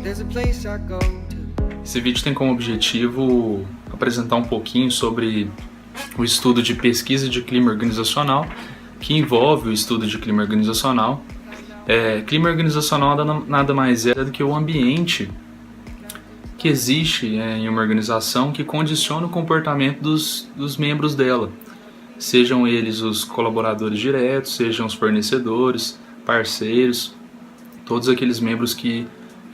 there's a place I go to. Esse vídeo tem como objetivo apresentar um pouquinho sobre o estudo de pesquisa de clima organizacional, que envolve o estudo de clima organizacional. Clima organizacional nada mais é do que o ambiente que existe em uma organização que condiciona o comportamento dos membros dela, sejam eles os colaboradores diretos, sejam os fornecedores, parceiros, todos aqueles membros que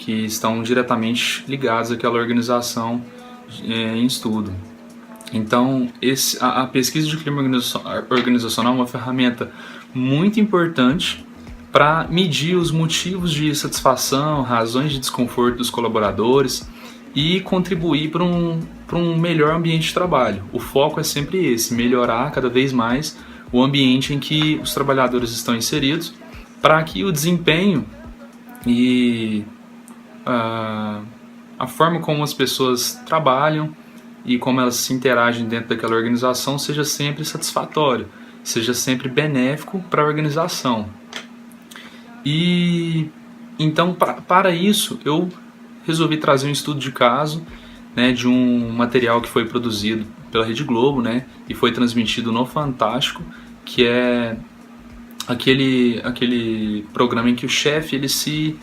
estão diretamente ligados àquela organização em estudo. Então, a pesquisa de clima organizacional é uma ferramenta muito importante para medir os motivos de satisfação, razões de desconforto dos colaboradores e contribuir para um melhor ambiente de trabalho. O foco é sempre esse, melhorar cada vez mais o ambiente em que os trabalhadores estão inseridos, para que o desempenho e a forma como as pessoas trabalham e como elas se interagem dentro daquela organização seja sempre satisfatório, seja sempre benéfico para a organização. E então, para isso, eu resolvi trazer um estudo de caso, de um material que foi produzido pela Rede Globo, e foi transmitido no Fantástico, que é aquele programa em que o chefe ele se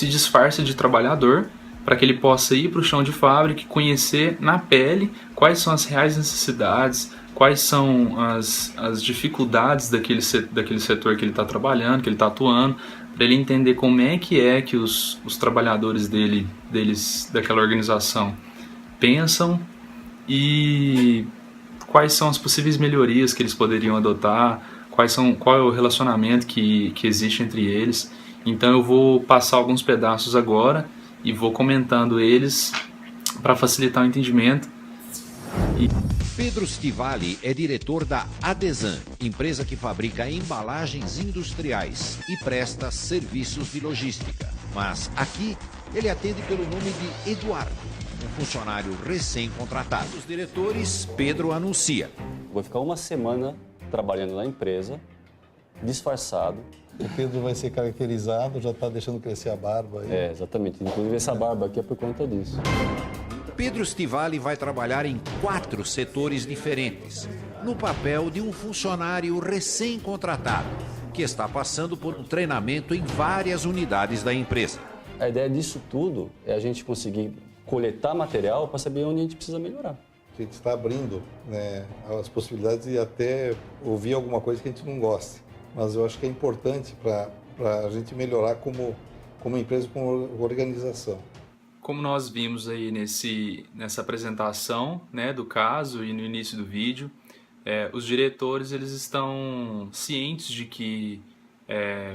disfarça de trabalhador para que ele possa ir para o chão de fábrica e conhecer na pele quais são as reais necessidades, quais são as dificuldades daquele setor que ele está trabalhando, que ele está atuando, para ele entender como é que os trabalhadores daquela organização pensam e quais são as possíveis melhorias que eles poderiam adotar, qual é o relacionamento que existe entre eles. Então eu vou passar alguns pedaços agora e vou comentando eles para facilitar o entendimento. Pedro Stivali é diretor da Adesan, empresa que fabrica embalagens industriais e presta serviços de logística. Mas aqui ele atende pelo nome de Eduardo, um funcionário recém-contratado. Os diretores, Pedro anuncia. Vou ficar uma semana trabalhando na empresa, disfarçado. O Pedro vai ser caracterizado, já está deixando crescer a barba aí. Exatamente. Inclusive essa barba aqui é por conta disso. Pedro Stivali vai trabalhar em 4 setores diferentes, no papel de um funcionário recém-contratado, que está passando por um treinamento em várias unidades da empresa. A ideia disso tudo é a gente conseguir coletar material para saber onde a gente precisa melhorar. A gente está abrindo as possibilidades e até ouvir alguma coisa que a gente não goste. Mas eu acho que é importante para a gente melhorar como empresa, como organização. Como nós vimos aí nessa apresentação do caso e no início do vídeo, os diretores eles estão cientes de que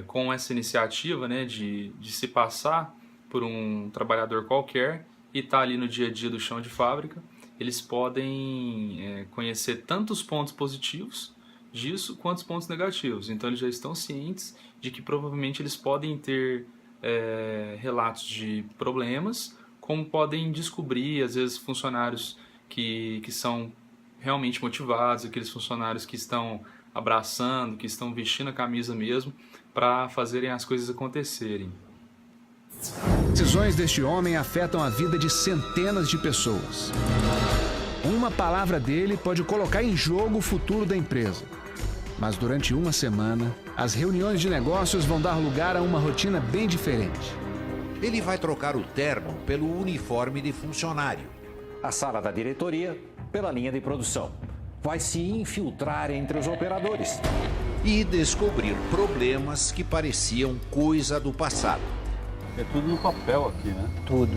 com essa iniciativa de se passar por um trabalhador qualquer e estar ali no dia a dia do chão de fábrica, eles podem conhecer tanto os pontos positivos disso quanto os pontos negativos. Então eles já estão cientes de que provavelmente eles podem ter relatos de problemas, como podem descobrir, às vezes, funcionários que são realmente motivados, aqueles funcionários que estão abraçando, que estão vestindo a camisa mesmo, para fazerem as coisas acontecerem. As decisões deste homem afetam a vida de centenas de pessoas. Uma palavra dele pode colocar em jogo o futuro da empresa. Mas durante uma semana, as reuniões de negócios vão dar lugar a uma rotina bem diferente. Ele vai trocar o terno pelo uniforme de funcionário. A sala da diretoria pela linha de produção. Vai se infiltrar entre os operadores. E descobrir problemas que pareciam coisa do passado. É tudo no papel aqui, né? Tudo.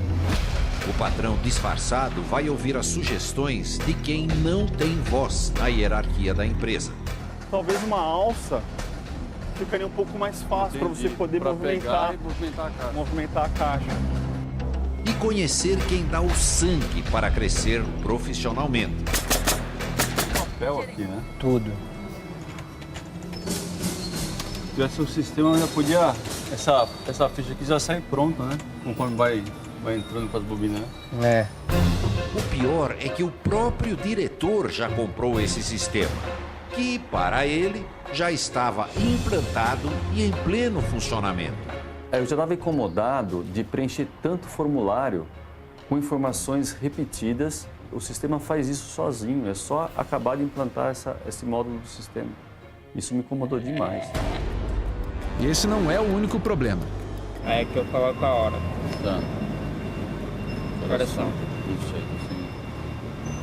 O patrão disfarçado vai ouvir as sugestões de quem não tem voz na hierarquia da empresa. Talvez uma alça ficaria um pouco mais fácil para você poder movimentar a caixa. E conhecer quem dá o sangue para crescer profissionalmente. Papel aqui, né? Tudo. Se tivesse um sistema, já podia... Essa ficha aqui já sai pronta, né? Conforme vai entrando com as bobinas, né? O pior é que o próprio diretor já comprou esse sistema, que, para ele, já estava implantado e em pleno funcionamento. Eu já estava incomodado de preencher tanto formulário com informações repetidas. O sistema faz isso sozinho, é só acabar de implantar esse módulo do sistema. Isso me incomodou demais. E esse não é o único problema. Aí é que eu coloco a hora. Tá. Coração.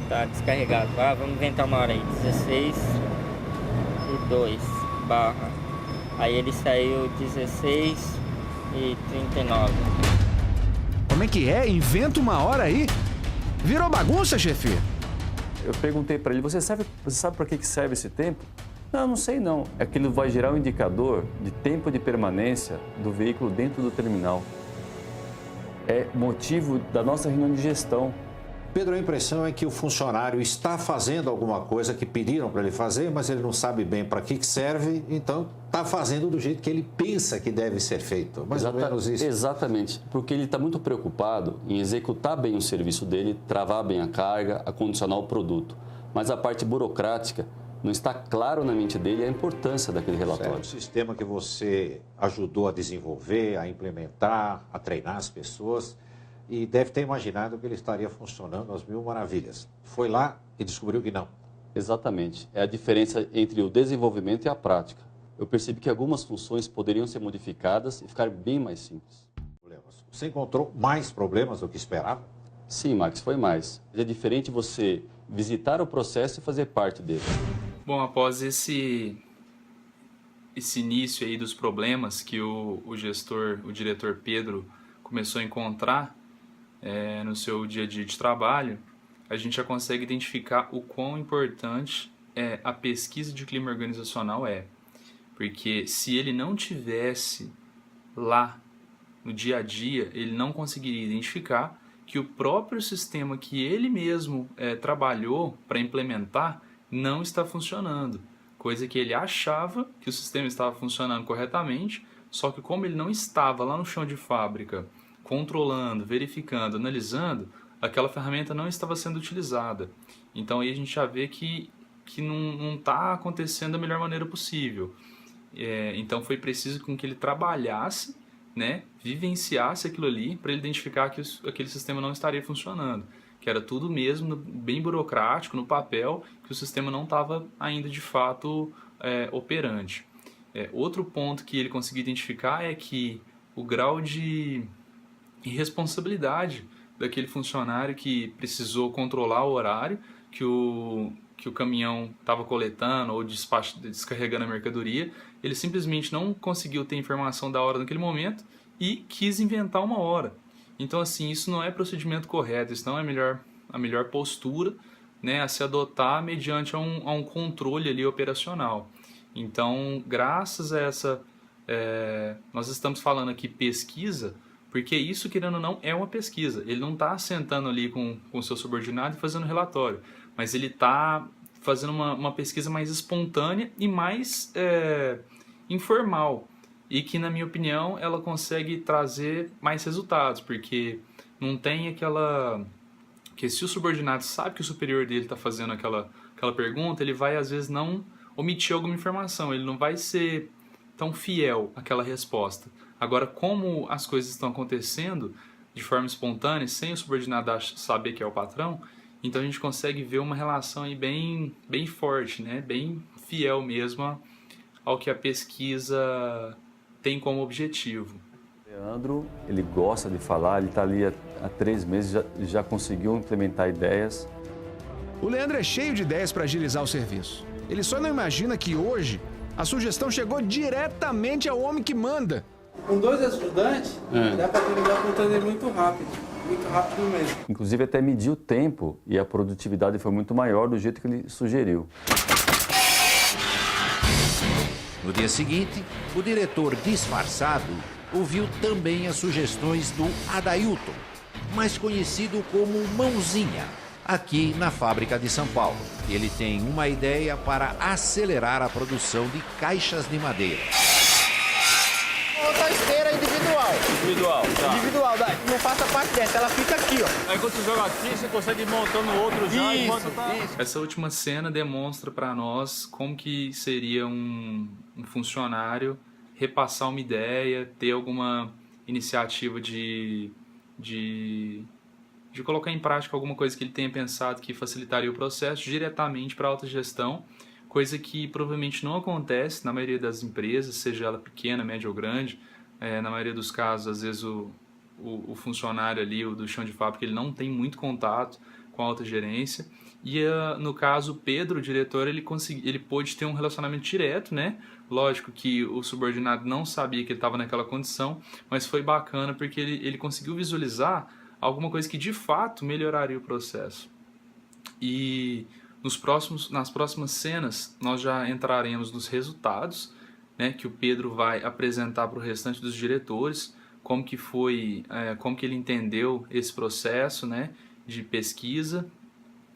Tá descarregado. Vamos inventar uma hora aí. 16:02 barra. Aí ele saiu 16:39. Como é que é? Inventa uma hora aí? Virou bagunça, chefe? Eu perguntei para ele, você sabe para que serve esse tempo? Não sei não. Aquilo vai gerar um indicador de tempo de permanência do veículo dentro do terminal. É motivo da nossa reunião de gestão. Pedro, a impressão é que o funcionário está fazendo alguma coisa que pediram para ele fazer, mas ele não sabe bem para que serve, então está fazendo do jeito que ele pensa que deve ser feito. Mais ou menos isso. Exatamente, porque ele está muito preocupado em executar bem o serviço dele, travar bem a carga, acondicionar o produto. Mas a parte burocrática não está claro na mente dele a importância daquele relatório. É um sistema que você ajudou a desenvolver, a implementar, a treinar as pessoas e deve ter imaginado que ele estaria funcionando às mil maravilhas. Foi lá e descobriu que não. Exatamente. É a diferença entre o desenvolvimento e a prática. Eu percebi que algumas funções poderiam ser modificadas e ficar bem mais simples. Você encontrou mais problemas do que esperava? Sim, Max, foi mais. É diferente você visitar o processo e fazer parte dele. Bom, após esse início aí dos problemas que o diretor Pedro começou a encontrar no seu dia a dia de trabalho, a gente já consegue identificar o quão importante a pesquisa de clima organizacional é. Porque se ele não tivesse lá no dia a dia, ele não conseguiria identificar que o próprio sistema que ele mesmo trabalhou para implementar não está funcionando. Coisa que ele achava que o sistema estava funcionando corretamente, só que como ele não estava lá no chão de fábrica, controlando, verificando, analisando, aquela ferramenta não estava sendo utilizada. Então aí a gente já vê que não está acontecendo da melhor maneira possível. Então foi preciso com que ele trabalhasse, né, vivenciasse aquilo ali para ele identificar que aquele sistema não estaria funcionando, que era tudo mesmo bem burocrático, no papel, que o sistema não estava ainda de fato operante. Outro ponto que ele conseguiu identificar é que o grau de irresponsabilidade daquele funcionário que precisou controlar o horário que o caminhão estava coletando ou descarregando a mercadoria, ele simplesmente não conseguiu ter informação da hora naquele momento e quis inventar uma hora. Então, assim, isso não é procedimento correto, isso não é a melhor postura, né, a se adotar mediante a um controle ali operacional. Então, graças a essa... nós estamos falando aqui pesquisa, porque isso, querendo ou não, é uma pesquisa. Ele não está sentando ali com o seu subordinado e fazendo relatório, mas ele está fazendo uma pesquisa mais espontânea e mais informal. E que, na minha opinião, ela consegue trazer mais resultados, porque não tem aquela... que se o subordinado sabe que o superior dele está fazendo aquela pergunta, ele vai, às vezes, não omitir alguma informação, ele não vai ser tão fiel àquela resposta. Agora, como as coisas estão acontecendo de forma espontânea, sem o subordinado saber que é o patrão, então a gente consegue ver uma relação aí bem forte, né? Bem fiel mesmo ao que a pesquisa tem como objetivo. Leandro, ele gosta de falar, ele está ali há 3 meses, já conseguiu implementar ideias. O Leandro é cheio de ideias para agilizar o serviço. Ele só não imagina que hoje a sugestão chegou diretamente ao homem que manda. Com 2 ajudantes, dá para terminar contando ele muito rápido mesmo. Inclusive até mediu o tempo e a produtividade foi muito maior do jeito que ele sugeriu. No dia seguinte, o diretor disfarçado ouviu também as sugestões do Adailton, mais conhecido como Mãozinha, aqui na fábrica de São Paulo. Ele tem uma ideia para acelerar a produção de caixas de madeira. Outra esteira individual. Tá. Individual, não faça parte dessa, ela fica aqui, ó. Aí quando você joga aqui, você consegue ir montando o outro já enquanto tá... Essa última cena demonstra para nós como que seria um funcionário repassar uma ideia, ter alguma iniciativa de colocar em prática alguma coisa que ele tenha pensado que facilitaria o processo diretamente para a alta gestão, coisa que provavelmente não acontece na maioria das empresas, seja ela pequena, média ou grande. Na maioria dos casos, às vezes o funcionário ali, o do chão de fábrica, ele não tem muito contato com a alta gerência. E no caso, o Pedro, o diretor, ele pôde ter um relacionamento direto, né? Lógico que o subordinado não sabia que ele estava naquela condição, mas foi bacana porque ele conseguiu visualizar alguma coisa que de fato melhoraria o processo. E nas próximas cenas nós já entraremos nos resultados, né, que o Pedro vai apresentar para o restante dos diretores, como que ele entendeu esse processo, né, de pesquisa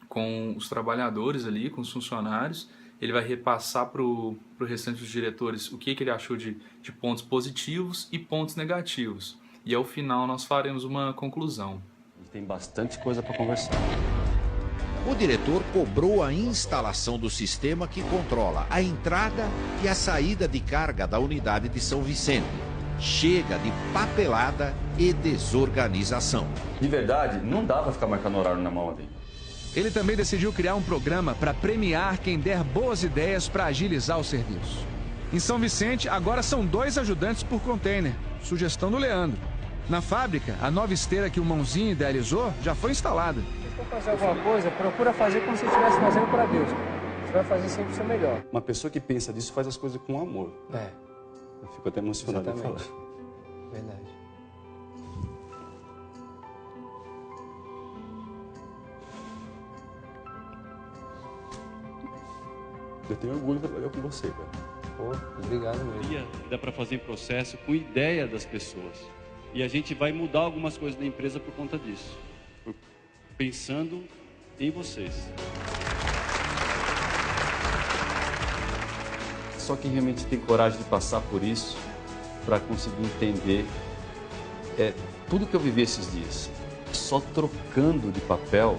com os trabalhadores ali, com os funcionários. Ele vai repassar para o restante dos diretores o que ele achou de pontos positivos e pontos negativos. E ao final nós faremos uma conclusão. A gente tem bastante coisa para conversar. O diretor cobrou a instalação do sistema que controla a entrada e a saída de carga da unidade de São Vicente. Chega de papelada e desorganização. De verdade, não dá para ficar marcando horário na mão dele. Ele também decidiu criar um programa para premiar quem der boas ideias para agilizar o serviço. Em São Vicente, agora são 2 ajudantes por container, sugestão do Leandro. Na fábrica, a nova esteira que o Mãozinho idealizou já foi instalada. Se for fazer alguma coisa, procura fazer como se estivesse fazendo para Deus. Você vai fazer sempre o seu melhor. Uma pessoa que pensa disso faz as coisas com amor. Eu fico até emocionado de falar. Verdade. Eu tenho orgulho de trabalhar com você, cara. Pô, obrigado mesmo. Dá para fazer processo com ideia das pessoas. E a gente vai mudar algumas coisas da empresa por conta disso. Pensando em vocês. Só quem realmente tem coragem de passar por isso para conseguir entender tudo que eu vivi esses dias. Só trocando de papel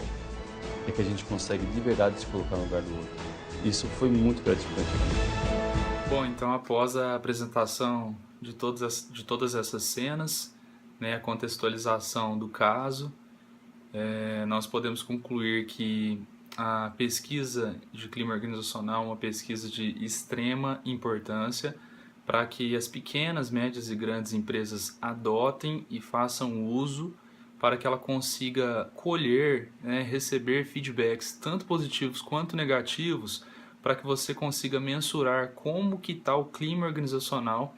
é que a gente consegue de verdade se colocar no lugar do outro. Isso foi muito gratificante. Bom, então após a apresentação de todas essas cenas, né, a contextualização do caso, nós podemos concluir que a pesquisa de clima organizacional é uma pesquisa de extrema importância para que as pequenas, médias e grandes empresas adotem e façam uso, para que ela consiga colher, né, receber feedbacks tanto positivos quanto negativos, para que você consiga mensurar como que está o clima organizacional,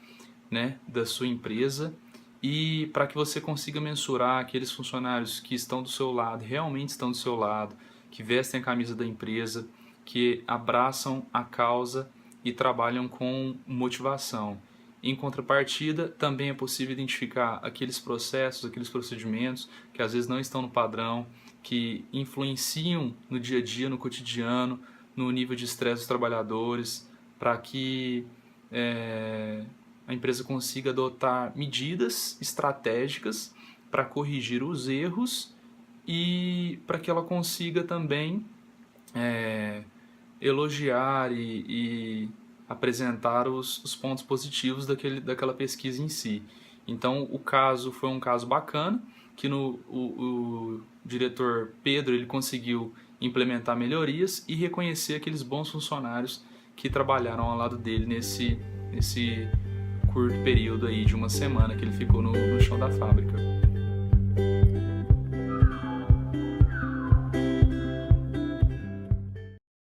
né, da sua empresa, e para que você consiga mensurar aqueles funcionários que estão do seu lado, realmente estão do seu lado, que vestem a camisa da empresa, que abraçam a causa e trabalham com motivação. Em contrapartida, também é possível identificar aqueles processos, aqueles procedimentos que às vezes não estão no padrão, que influenciam no dia a dia, no cotidiano, no nível de estresse dos trabalhadores, para que a empresa consiga adotar medidas estratégicas para corrigir os erros e para que ela consiga também elogiar e apresentar os pontos positivos daquela pesquisa em si. Então o caso foi um caso bacana, que o diretor Pedro ele conseguiu implementar melhorias e reconhecer aqueles bons funcionários que trabalharam ao lado dele nesse curto período aí de uma semana que ele ficou no chão da fábrica.